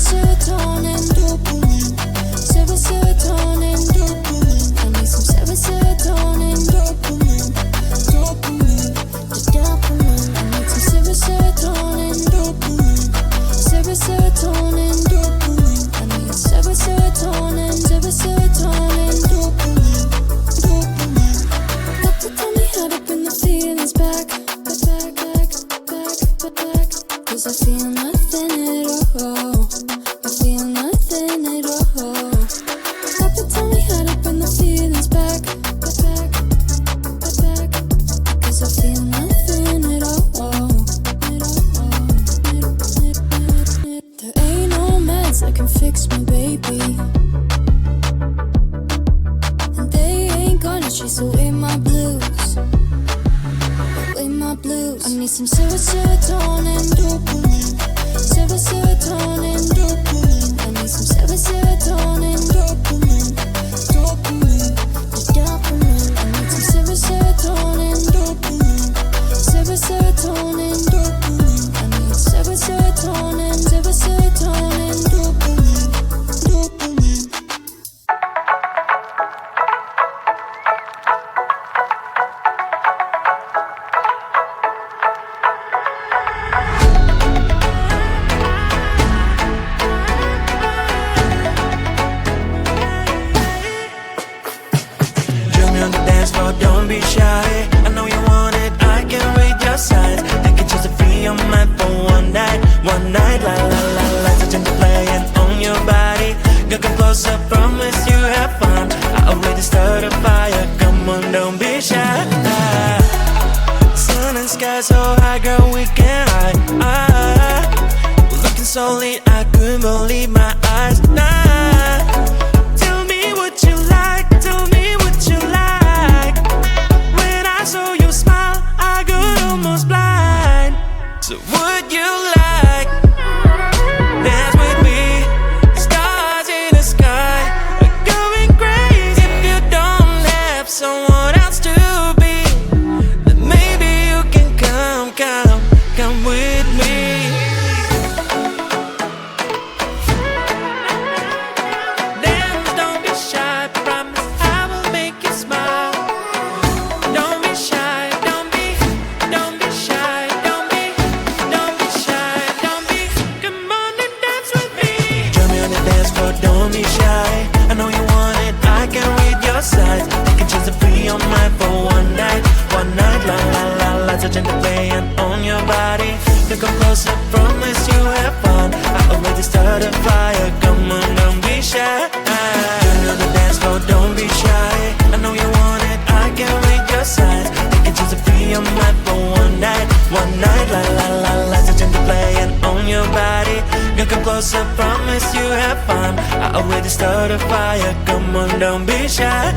serotonin, dopamine. Serotonin, dopamine. I need some serotonin, dopamine. Dopamine, the dopamine. I need some serotonin, dopamine. Serotonin, dopamine. I need serotonin, dopamine. Dopamine. Got to tell me how to bring the feelings back. Cause I feel nothing at all. I feel nothing at all. Got to tell me how to bring the feelings back. Cause I feel nothing at all. There ain't no meds that can fix me, baby. And they ain't gonna chase away my blues. Away my blues. I need some serotonin, dopamine. Serotonin, dopamine. I need some serotonin, dopamine. Dopamine, the dopamine. I need some serotonin, dopamine. Serotonin, dopamine. I need serotonin, dopamine. Dopamine. Don't be shy, I know you want it, I can read your signs. I can choose to free your mind for one night, la la la la. So change the playing on your body. Girl, come closer, promise you have fun. I already started a fire, come on, don't be shy. Sun and sky so high, girl, we can hide. We're looking so lit, I couldn't believe my eyes. Tell me what you like, tell me what you like. When I saw you smile, I got almost blind. So would you like dance with me? Stars in the sky are going crazy. If you don't have someone else to be, then maybe you can come with me. Dance, don't be shy, promise I will make you smile. Don't be shy, don't be shy, don't be shy, don't be. Come on and dance with me. Join me on the dance floor, don't be shy. I know you want it, I can read your signs. Take a chance to free your mind for one night, la la la la. So change the playing on your body. You come closer, promise you have fun. I already started a fire, come on, don't be shy. Join me on the dance floor, don't be shy. I know you want it, I can read your signs. Take a chance to free your mind for one night, la la la la. So change the playing on your body. You come closer, promise you have fun. I already started a fire, come on, don't be shy.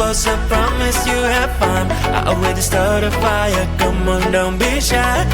close, I promise you have fun. I already started a fire, come on, don't be shy.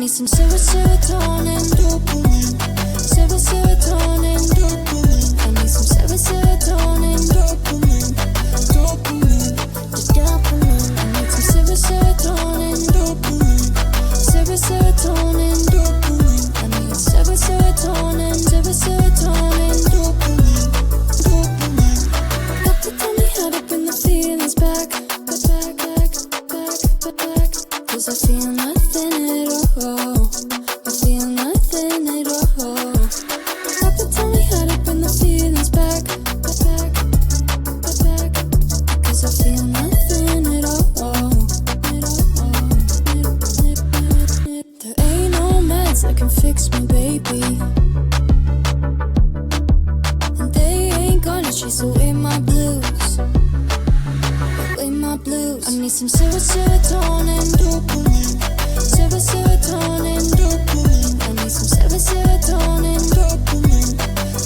need some serotonin, dopamine. Serotonin, dopamine. I need some serotonin, dopamine. Dopamine, just dopamine. I need some serotonin, dopamine. Serotonin, dopamine. I need serotonin, dopamine. Dopamine. Got to tell me how to bring the feelings back. Cause I feel nothing at all. I feel nothing at all. Got to tell me how to bring the feelings back. Cause I feel nothing at all. There ain't no meds that can fix me, baby. And they ain't gonna chase away my blues. Away my blues. I need some serotonin, dopamine. Serotonin, dopamine. I need some serotonin, dopamine.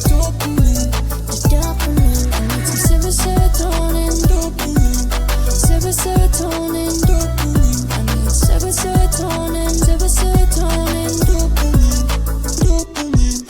Dopamine, just dopamine. I need some serotonin, dopamine. Serotonin, dopamine. I need serotonin, dopamine. Dopamine.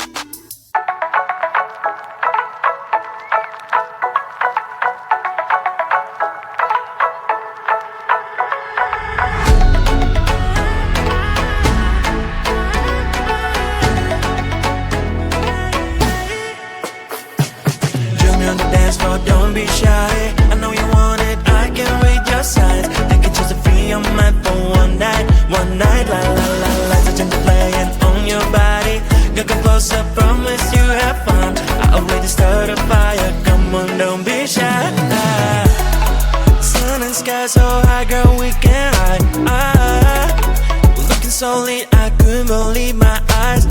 Join me on the dance floor, don't be shy. I know you want it, I can read your signs. I can just free your mind for one night, la la la la. So change the playing on your body. Girl, come closer, promise you have fun. I already started a fire, come on, don't be shy. Sun and sky so high, girl, we can hide. Looking so lit, I couldn't believe my eyes.